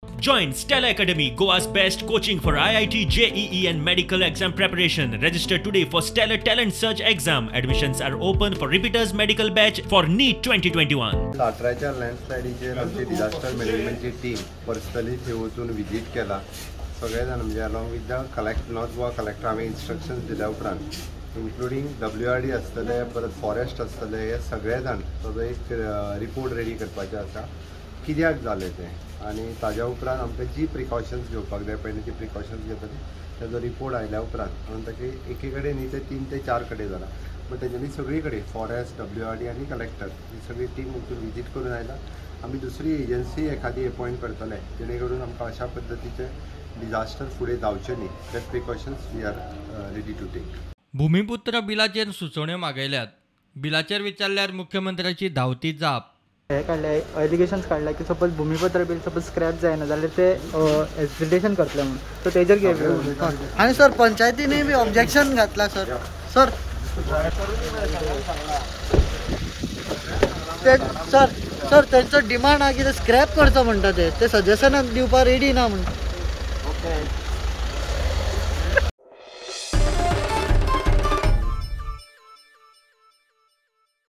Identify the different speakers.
Speaker 1: Join Stella Academy, Goa's best coaching for IIT, JEE and medical exam preparation. Register today for Stellar Talent Search exam. Admissions are open for repeaters medical batch for NEET 2021.
Speaker 2: 18च्या लँडस्लायडीचेर आमची disaster मॅनेजमेंटची team personally थंय वचून visit केला. सगळे जाण म्हणजे along with the north Goa collector आमी instructions दिल्या उपरांत इन्क्लुडींग WRD आसतले, परत फॉरेस्ट आसतले, हे सगळे जाण ताजो एक रिपोर्ट रेडी करपाचें आसा कित्याक जालें तें आनी ताज्या उपरांत आमकां जी प्रिकॉशन्स घेवपाक जाय पयलीं ती प्रिकॉशन्स घेतली ताजो रिपोर्ट आयल्या उपरांत म्हणून ताका एके कडेन न्ही ते 3 ते 4 कडेन जाला बट तेज्यांनी सगळी कडेन फॉरेस्ट WRD आनी कलेक्टर ही सगळी टीम वचून विजीट करून आयला. आमी दुसरी एजन्सी एखादी अपॉयंट करतले जेणे करून आमकां अशा पद्दतीचे डिझास्टर फुडें जावचे न्ही. That precautions we are ready to take.
Speaker 3: भूमिपुत्र बिलाचेर सुचोवण्यो मागयल्यात. बिलाचेर विचारल्यार मुख्यमंत्र्याची धांवती जाप.
Speaker 4: हे काढले एलिगेशन्स काढले की सपोज भूमिपत्र बिल सपोज स्क्रॅप जायना जाल्यार ते एक्झिटेशन करतले म्हणून सो तेजेर घेवं.
Speaker 5: आणि सर पंचायतीने बी ऑब्जेक्शन घातला सर. सर ते सर त्यांचं डिमांड आहे की ते स्क्रॅप करचो म्हणटा ते सजेशनाक दिवपाक रेडी ना म्हणून.